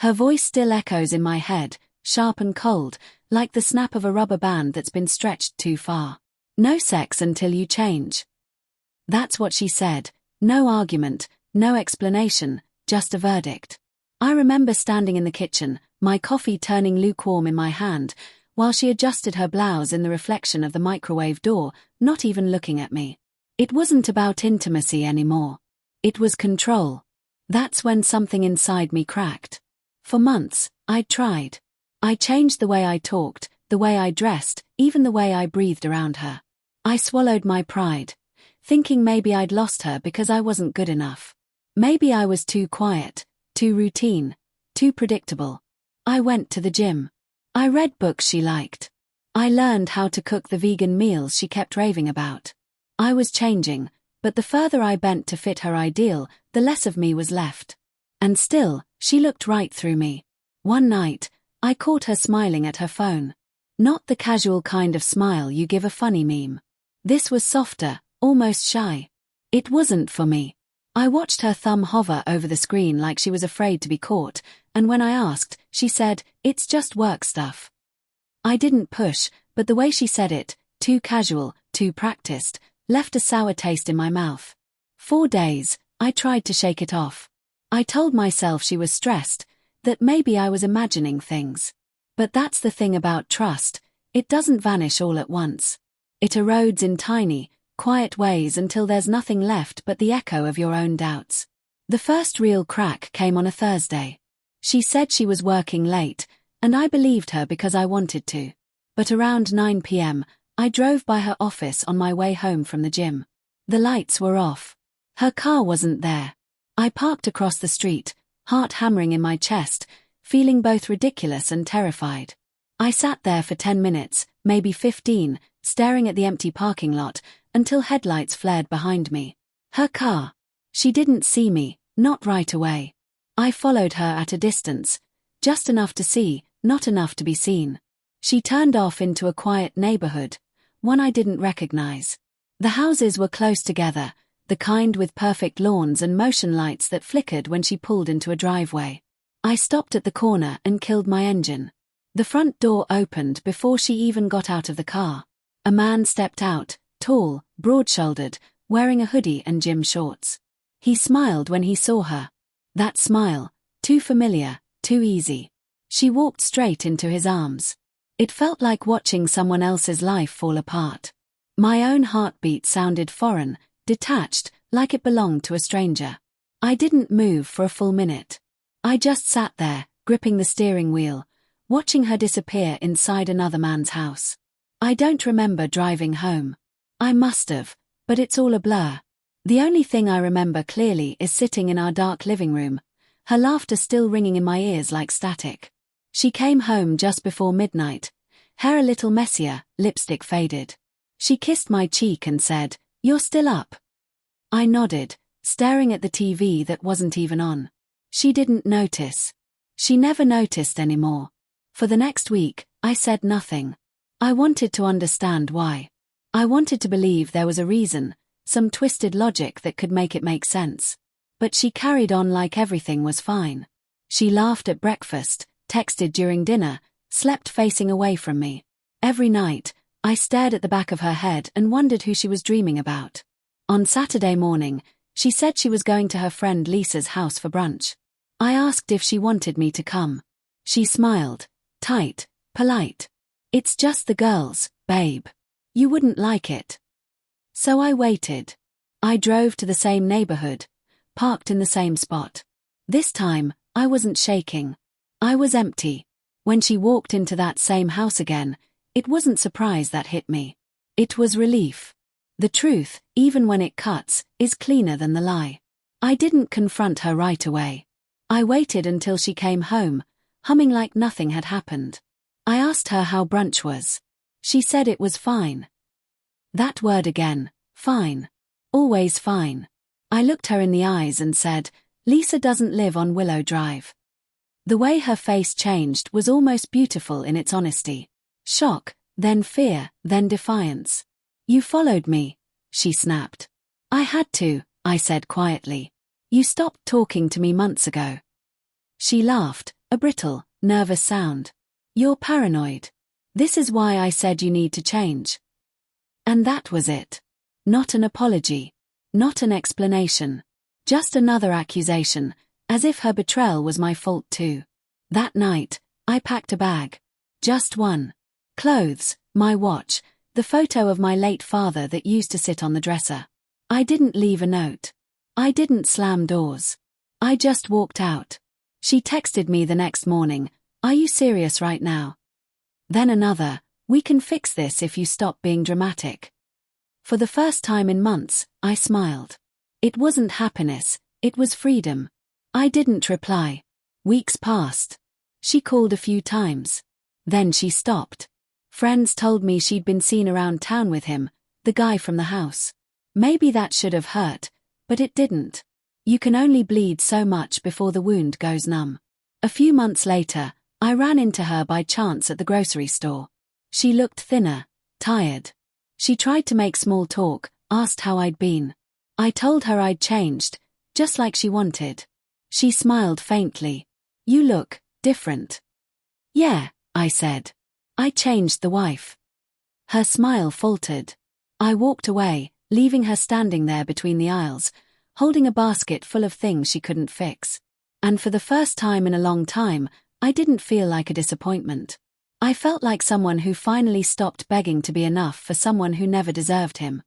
Her voice still echoes in my head, sharp and cold, like the snap of a rubber band that's been stretched too far. No sex until you change. That's what she said. No argument, no explanation, just a verdict. I remember standing in the kitchen, my coffee turning lukewarm in my hand, while she adjusted her blouse in the reflection of the microwave door, not even looking at me. It wasn't about intimacy anymore. It was control. That's when something inside me cracked. For months, I'd tried. I changed the way I talked, the way I dressed, even the way I breathed around her. I swallowed my pride, thinking maybe I'd lost her because I wasn't good enough. Maybe I was too quiet, too routine, too predictable. I went to the gym. I read books she liked. I learned how to cook the vegan meals she kept raving about. I was changing, but the further I bent to fit her ideal, the less of me was left. And still, she looked right through me. One night, I caught her smiling at her phone. Not the casual kind of smile you give a funny meme. This was softer, almost shy. It wasn't for me. I watched her thumb hover over the screen like she was afraid to be caught, and when I asked, she said, "It's just work stuff." I didn't push, but the way she said it, too casual, too practiced, left a sour taste in my mouth. 4 days, I tried to shake it off. I told myself she was stressed, that maybe I was imagining things. But that's the thing about trust, it doesn't vanish all at once. It erodes in tiny, quiet ways until there's nothing left but the echo of your own doubts. The first real crack came on a Thursday. She said she was working late, and I believed her because I wanted to. But around 9 p.m., I drove by her office on my way home from the gym. The lights were off. Her car wasn't there. I parked across the street, heart hammering in my chest, feeling both ridiculous and terrified. I sat there for 10 minutes, maybe 15, staring at the empty parking lot, until headlights flared behind me. Her car. She didn't see me, not right away. I followed her at a distance, just enough to see, not enough to be seen. She turned off into a quiet neighborhood, one I didn't recognize. The houses were close together, the kind with perfect lawns and motion lights that flickered when she pulled into a driveway. I stopped at the corner and killed my engine. The front door opened before she even got out of the car. A man stepped out, tall, broad-shouldered, wearing a hoodie and gym shorts. He smiled when he saw her. That smile, too familiar, too easy. She walked straight into his arms. It felt like watching someone else's life fall apart. My own heartbeat sounded foreign, detached, like it belonged to a stranger. I didn't move for a full minute. I just sat there, gripping the steering wheel, watching her disappear inside another man's house. I don't remember driving home. I must have, but it's all a blur. The only thing I remember clearly is sitting in our dark living room, her laughter still ringing in my ears like static. She came home just before midnight, hair a little messier, lipstick faded. She kissed my cheek and said, "You're still up?" I nodded, staring at the TV that wasn't even on. She didn't notice. She never noticed anymore. For the next week, I said nothing. I wanted to understand why. I wanted to believe there was a reason, some twisted logic that could make it make sense. But she carried on like everything was fine. She laughed at breakfast, texted during dinner, slept facing away from me. Every night, I stared at the back of her head and wondered who she was dreaming about. On Saturday morning, she said she was going to her friend Lisa's house for brunch. I asked if she wanted me to come. She smiled, tight, polite. "It's just the girls, babe. You wouldn't like it." So I waited. I drove to the same neighborhood, parked in the same spot. This time, I wasn't shaking. I was empty. When she walked into that same house again, it wasn't surprise that hit me. It was relief. The truth, even when it cuts, is cleaner than the lie. I didn't confront her right away. I waited until she came home, humming like nothing had happened. I asked her how brunch was. She said it was fine. That word again, fine. Always fine. I looked her in the eyes and said, "Lisa doesn't live on Willow Drive." The way her face changed was almost beautiful in its honesty. Shock, then fear, then defiance. "You followed me," she snapped. "I had to," I said quietly. "You stopped talking to me months ago." She laughed, A brittle, nervous sound. You're paranoid. This is why I said you need to change. And that was it. Not an apology. Not an explanation. Just another accusation, as if her betrayal was my fault too. That night, I packed a bag. Just one. Clothes, my watch, the photo of my late father that used to sit on the dresser. I didn't leave a note. I didn't slam doors. I just walked out. She texted me the next morning, "Are you serious right now?" Then another, "We can fix this if you stop being dramatic." For the first time in months, I smiled. It wasn't happiness, it was freedom. I didn't reply. Weeks passed. She called a few times. Then she stopped. Friends told me she'd been seen around town with him, the guy from the house. Maybe that should have hurt, but it didn't. You can only bleed so much before the wound goes numb. A few months later, I ran into her by chance at the grocery store. She looked thinner, tired. She tried to make small talk, asked how I'd been. I told her I'd changed, just like she wanted. She smiled faintly. "You look different." "Yeah," I said. "I changed the wife." Her smile faltered. I walked away, leaving her standing there between the aisles, holding a basket full of things she couldn't fix. And for the first time in a long time, I didn't feel like a disappointment. I felt like someone who finally stopped begging to be enough for someone who never deserved him.